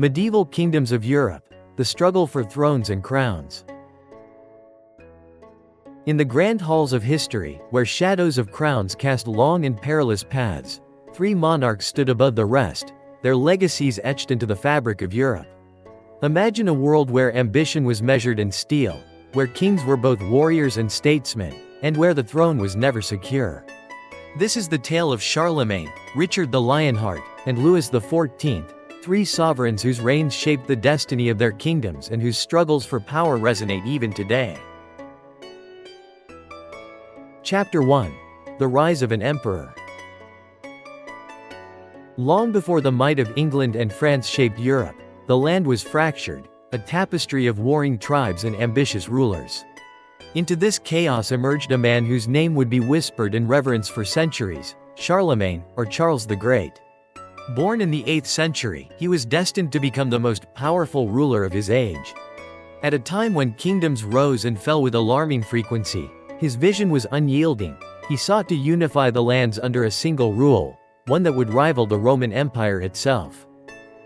Medieval kingdoms of Europe, the struggle for thrones and crowns. In the grand halls of history, where shadows of crowns cast long and perilous paths, three monarchs stood above the rest, their legacies etched into the fabric of Europe. Imagine a world where ambition was measured in steel, where kings were both warriors and statesmen, and where the throne was never secure. This is the tale of Charlemagne, Richard the Lionheart, and Louis XIV, three sovereigns whose reigns shaped the destiny of their kingdoms and whose struggles for power resonate even today. Chapter 1. The Rise of an Emperor. Long before the might of England and France shaped Europe, the land was fractured, a tapestry of warring tribes and ambitious rulers. Into this chaos emerged a man whose name would be whispered in reverence for centuries, Charlemagne, or Charles the Great. Born in the 8th century, he was destined to become the most powerful ruler of his age. At a time when kingdoms rose and fell with alarming frequency, his vision was unyielding. He sought to unify the lands under a single rule, one that would rival the Roman Empire itself.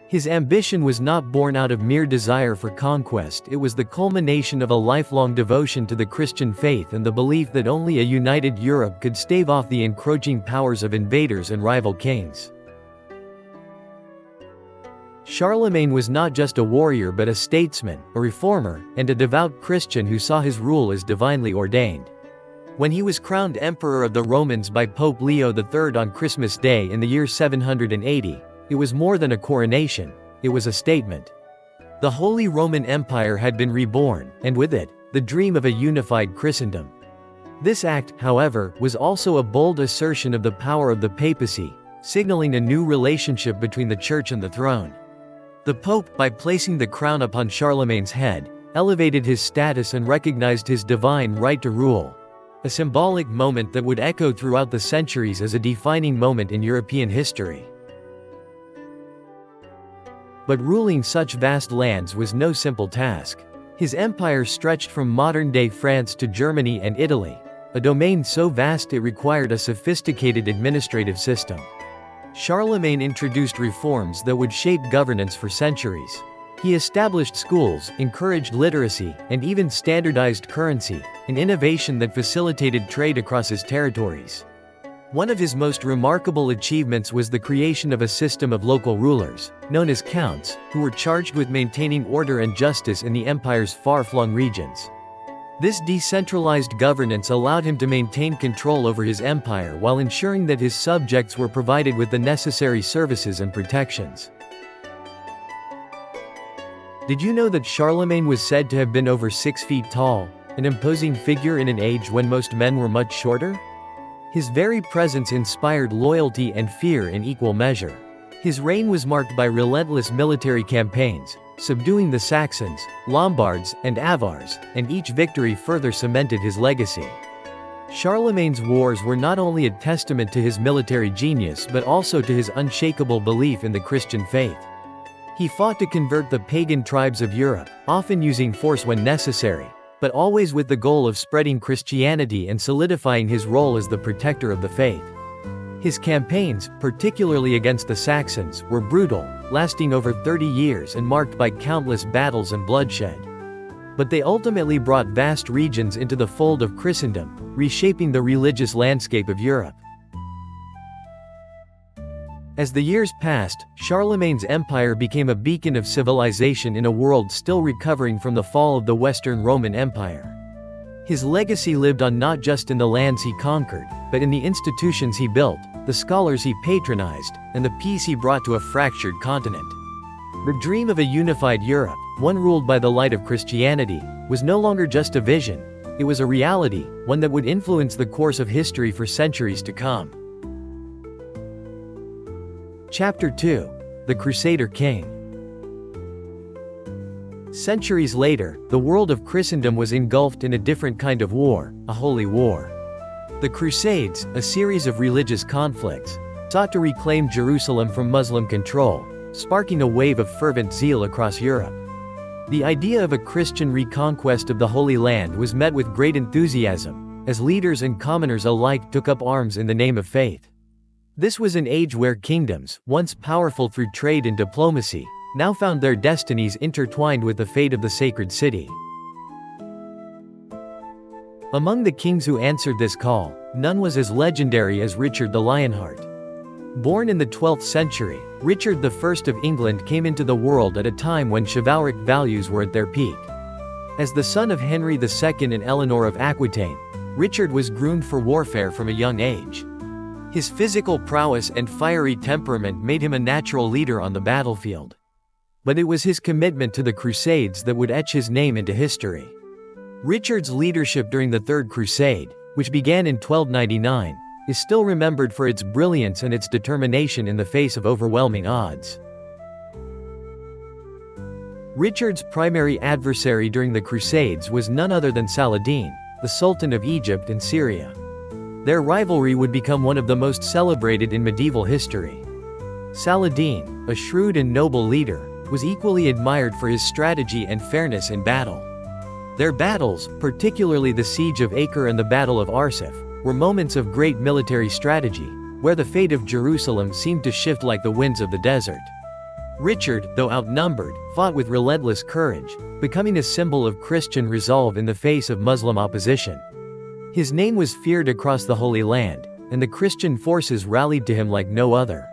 His ambition was not born out of mere desire for conquest, it was the culmination of a lifelong devotion to the Christian faith and the belief that only a united Europe could stave off the encroaching powers of invaders and rival kings. Charlemagne was not just a warrior but a statesman, a reformer, and a devout Christian who saw his rule as divinely ordained. When he was crowned Emperor of the Romans by Pope Leo III on Christmas Day in the year 780, it was more than a coronation, it was a statement. The Holy Roman Empire had been reborn, and with it, the dream of a unified Christendom. This act, however, was also a bold assertion of the power of the papacy, signaling a new relationship between the Church and the throne. The Pope, by placing the crown upon Charlemagne's head, elevated his status and recognized his divine right to rule. A symbolic moment that would echo throughout the centuries as a defining moment in European history. But ruling such vast lands was no simple task. His empire stretched from modern-day France to Germany and Italy, a domain so vast it required a sophisticated administrative system. Charlemagne introduced reforms that would shape governance for centuries. He established schools, encouraged literacy, and even standardized currency, an innovation that facilitated trade across his territories. One of his most remarkable achievements was the creation of a system of local rulers, known as counts, who were charged with maintaining order and justice in the empire's far-flung regions. This decentralized governance allowed him to maintain control over his empire while ensuring that his subjects were provided with the necessary services and protections. Did you know that Charlemagne was said to have been over 6 feet tall, an imposing figure in an age when most men were much shorter? His very presence inspired loyalty and fear in equal measure. His reign was marked by relentless military campaigns, subduing the Saxons, Lombards, and Avars, and each victory further cemented his legacy. Charlemagne's wars were not only a testament to his military genius but also to his unshakable belief in the Christian faith. He fought to convert the pagan tribes of Europe, often using force when necessary, but always with the goal of spreading Christianity and solidifying his role as the protector of the faith. His campaigns, particularly against the Saxons, were brutal, lasting over 30 years and marked by countless battles and bloodshed. But they ultimately brought vast regions into the fold of Christendom, reshaping the religious landscape of Europe. As the years passed, Charlemagne's empire became a beacon of civilization in a world still recovering from the fall of the Western Roman Empire. His legacy lived on not just in the lands he conquered, but in the institutions he built, the scholars he patronized, and the peace he brought to a fractured continent. The dream of a unified Europe, one ruled by the light of Christianity, was no longer just a vision, it was a reality, one that would influence the course of history for centuries to come. Chapter 2. The Crusader King. Centuries later, the world of Christendom was engulfed in a different kind of war, a holy war. The Crusades, a series of religious conflicts, sought to reclaim Jerusalem from Muslim control, sparking a wave of fervent zeal across Europe. The idea of a Christian reconquest of the Holy Land was met with great enthusiasm, as leaders and commoners alike took up arms in the name of faith. This was an age where kingdoms, once powerful through trade and diplomacy, now found their destinies intertwined with the fate of the sacred city. Among the kings who answered this call, none was as legendary as Richard the Lionheart. Born in the 12th century, Richard I of England came into the world at a time when chivalric values were at their peak. As the son of Henry II and Eleanor of Aquitaine, Richard was groomed for warfare from a young age. His physical prowess and fiery temperament made him a natural leader on the battlefield. But it was his commitment to the Crusades that would etch his name into history. Richard's leadership during the Third Crusade, which began in 1299, is still remembered for its brilliance and its determination in the face of overwhelming odds. Richard's primary adversary during the Crusades was none other than Saladin, the Sultan of Egypt and Syria. Their rivalry would become one of the most celebrated in medieval history. Saladin, a shrewd and noble leader, was equally admired for his strategy and fairness in battle. Their battles, particularly the Siege of Acre and the Battle of Arsuf, were moments of great military strategy, where the fate of Jerusalem seemed to shift like the winds of the desert. Richard, though outnumbered, fought with relentless courage, becoming a symbol of Christian resolve in the face of Muslim opposition. His name was feared across the Holy Land, and the Christian forces rallied to him like no other.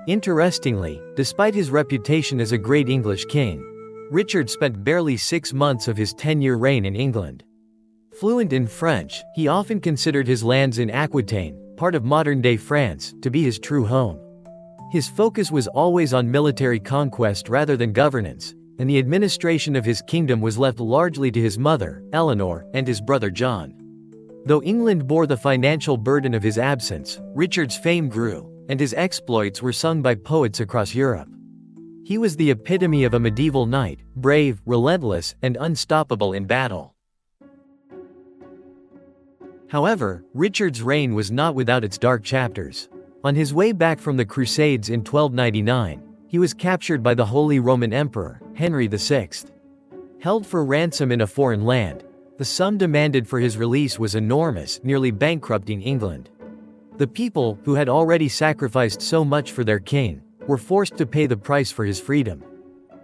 Interestingly, despite his reputation as a great English king, Richard spent barely 6 months of his 10-year reign in England. Fluent in French, he often considered his lands in Aquitaine, part of modern-day France, to be his true home. His focus was always on military conquest rather than governance, and the administration of his kingdom was left largely to his mother, Eleanor, and his brother John. Though England bore the financial burden of his absence, Richard's fame grew, and his exploits were sung by poets across Europe. He was the epitome of a medieval knight, brave, relentless, and unstoppable in battle. However, Richard's reign was not without its dark chapters. On his way back from the Crusades in 1299, he was captured by the Holy Roman Emperor, Henry VI. Held for ransom in a foreign land, the sum demanded for his release was enormous, nearly bankrupting England. The people, who had already sacrificed so much for their king, were forced to pay the price for his freedom.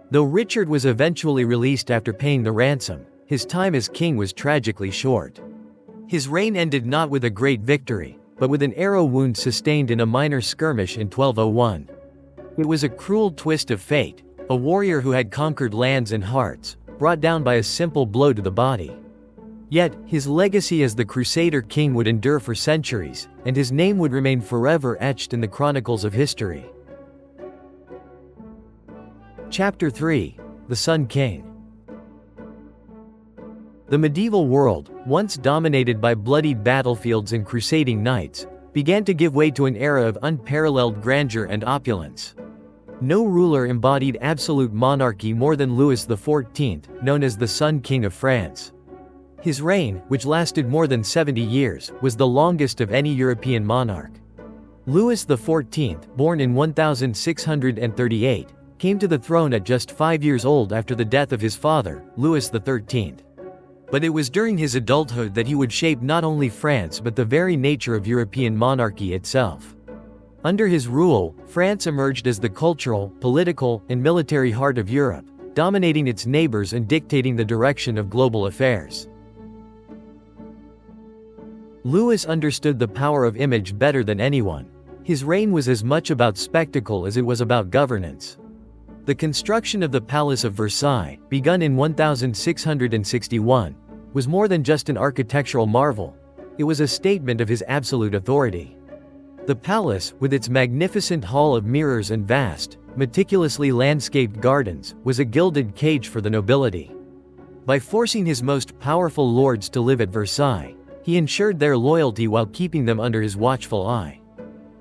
Though Richard was eventually released after paying the ransom, his time as king was tragically short. His reign ended not with a great victory, but with an arrow wound sustained in a minor skirmish in 1201. It was a cruel twist of fate, a warrior who had conquered lands and hearts, brought down by a simple blow to the body. Yet, his legacy as the Crusader king would endure for centuries, and his name would remain forever etched in the chronicles of history. Chapter 3: The Sun King. The medieval world, once dominated by bloodied battlefields and crusading knights, began to give way to an era of unparalleled grandeur and opulence. No ruler embodied absolute monarchy more than Louis XIV, known as the Sun King of France. His reign, which lasted more than 70 years, was the longest of any European monarch. Louis XIV, born in 1638, came to the throne at just 5 years old after the death of his father, Louis XIII. But it was during his adulthood that he would shape not only France but the very nature of European monarchy itself. Under his rule, France emerged as the cultural, political, and military heart of Europe, dominating its neighbors and dictating the direction of global affairs. Louis understood the power of image better than anyone. His reign was as much about spectacle as it was about governance. The construction of the Palace of Versailles, begun in 1661, was more than just an architectural marvel. It was a statement of his absolute authority. The palace, with its magnificent hall of mirrors and vast, meticulously landscaped gardens, was a gilded cage for the nobility. By forcing his most powerful lords to live at Versailles, he ensured their loyalty while keeping them under his watchful eye.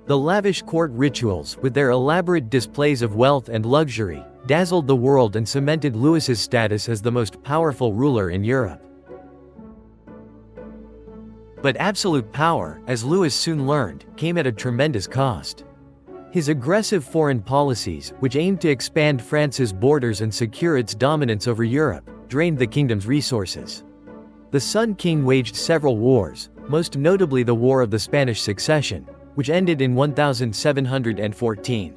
The lavish court rituals, with their elaborate displays of wealth and luxury, dazzled the world and cemented Louis's status as the most powerful ruler in Europe. But absolute power, as Louis soon learned, came at a tremendous cost. His aggressive foreign policies, which aimed to expand France's borders and secure its dominance over Europe, drained the kingdom's resources. The Sun King waged several wars, most notably the War of the Spanish Succession, which ended in 1714.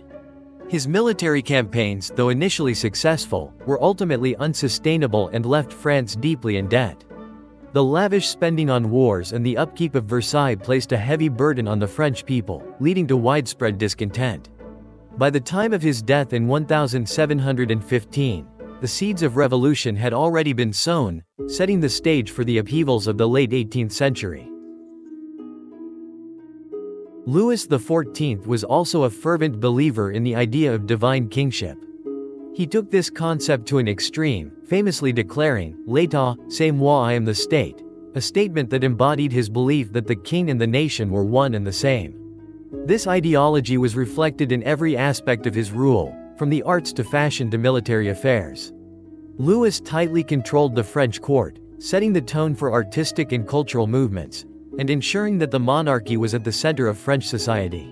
His military campaigns, though initially successful, were ultimately unsustainable and left France deeply in debt. The lavish spending on wars and the upkeep of Versailles placed a heavy burden on the French people, leading to widespread discontent. By the time of his death in 1715, the seeds of revolution had already been sown, setting the stage for the upheavals of the late 18th century. Louis XIV was also a fervent believer in the idea of divine kingship. He took this concept to an extreme, famously declaring, "L'État, c'est moi, I am the state," a statement that embodied his belief that the king and the nation were one and the same. This ideology was reflected in every aspect of his rule, from the arts to fashion to military affairs. Louis tightly controlled the French court, setting the tone for artistic and cultural movements, and ensuring that the monarchy was at the center of French society.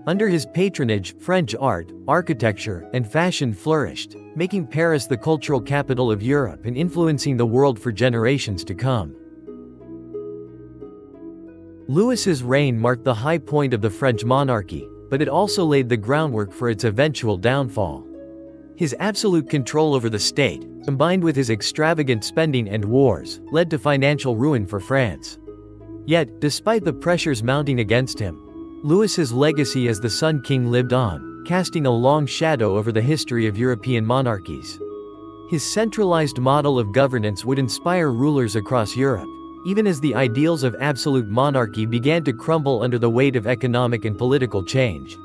Under his patronage, French art, architecture, and fashion flourished, making Paris the cultural capital of Europe and influencing the world for generations to come. Louis's reign marked the high point of the French monarchy, but it also laid the groundwork for its eventual downfall. His absolute control over the state, combined with his extravagant spending and wars, led to financial ruin for France. Yet, despite the pressures mounting against him, Louis's legacy as the Sun King lived on, casting a long shadow over the history of European monarchies. His centralized model of governance would inspire rulers across Europe, even as the ideals of absolute monarchy began to crumble under the weight of economic and political change.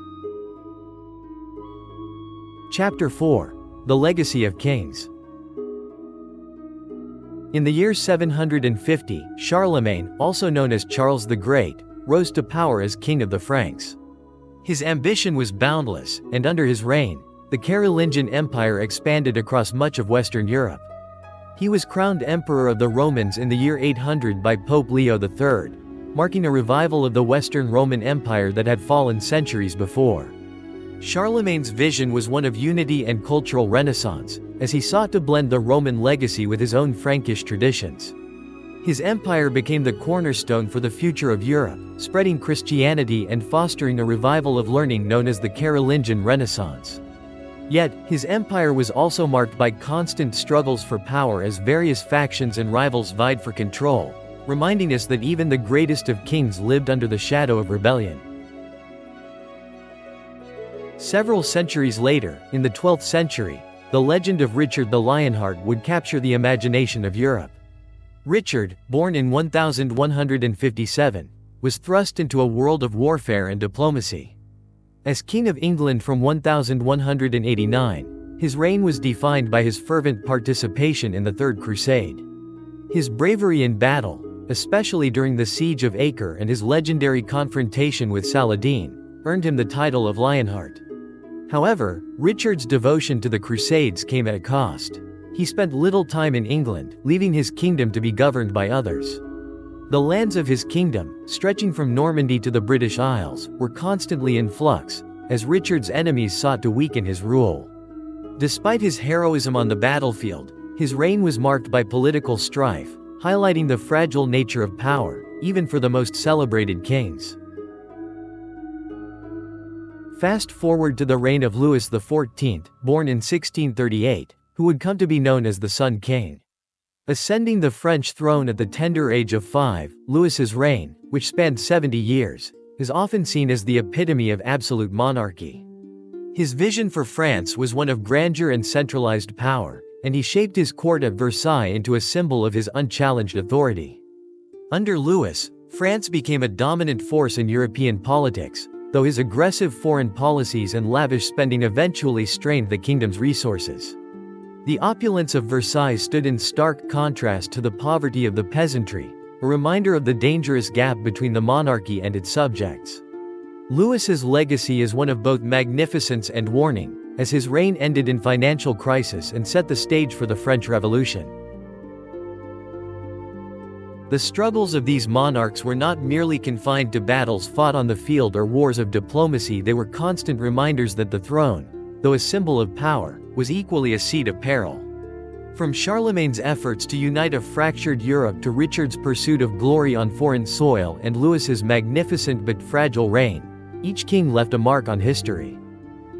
Chapter 4: The Legacy of Kings. In the year 750, Charlemagne, also known as Charles the Great, rose to power as king of the Franks. His ambition was boundless, and under his reign, the Carolingian Empire expanded across much of Western Europe. He was crowned Emperor of the Romans in the year 800 by Pope Leo III, marking a revival of the Western Roman Empire that had fallen centuries before. Charlemagne's vision was one of unity and cultural renaissance, as he sought to blend the Roman legacy with his own Frankish traditions. His empire became the cornerstone for the future of Europe, spreading Christianity and fostering a revival of learning known as the Carolingian Renaissance. Yet, his empire was also marked by constant struggles for power as various factions and rivals vied for control, reminding us that even the greatest of kings lived under the shadow of rebellion. Several centuries later, in the 12th century, the legend of Richard the Lionheart would capture the imagination of Europe. Richard, born in 1157, was thrust into a world of warfare and diplomacy. As King of England from 1189, his reign was defined by his fervent participation in the Third Crusade. His bravery in battle, especially during the Siege of Acre and his legendary confrontation with Saladin, earned him the title of Lionheart. However, Richard's devotion to the Crusades came at a cost. He spent little time in England, leaving his kingdom to be governed by others. The lands of his kingdom, stretching from Normandy to the British Isles, were constantly in flux, as Richard's enemies sought to weaken his rule. Despite his heroism on the battlefield, his reign was marked by political strife, highlighting the fragile nature of power, even for the most celebrated kings. Fast forward to the reign of Louis XIV, born in 1638, who would come to be known as the Sun King. Ascending the French throne at the tender age of 5, Louis's reign, which spanned 70 years, is often seen as the epitome of absolute monarchy. His vision for France was one of grandeur and centralized power, and he shaped his court at Versailles into a symbol of his unchallenged authority. Under Louis, France became a dominant force in European politics, though his aggressive foreign policies and lavish spending eventually strained the kingdom's resources. The opulence of Versailles stood in stark contrast to the poverty of the peasantry, a reminder of the dangerous gap between the monarchy and its subjects. Louis's legacy is one of both magnificence and warning, as his reign ended in financial crisis and set the stage for the French Revolution. The struggles of these monarchs were not merely confined to battles fought on the field or wars of diplomacy. They were constant reminders that the throne, though a symbol of power, was equally a seat of peril. From Charlemagne's efforts to unite a fractured Europe to Richard's pursuit of glory on foreign soil and Louis's magnificent but fragile reign, each king left a mark on history.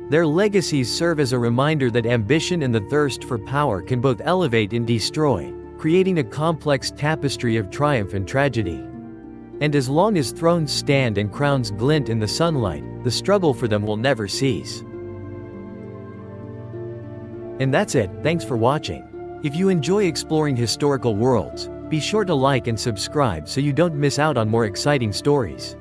Their legacies serve as a reminder that ambition and the thirst for power can both elevate and destroy, creating a complex tapestry of triumph and tragedy. And as long as thrones stand and crowns glint in the sunlight, the struggle for them will never cease. And that's it, thanks for watching. If you enjoy exploring historical worlds, be sure to like and subscribe so you don't miss out on more exciting stories.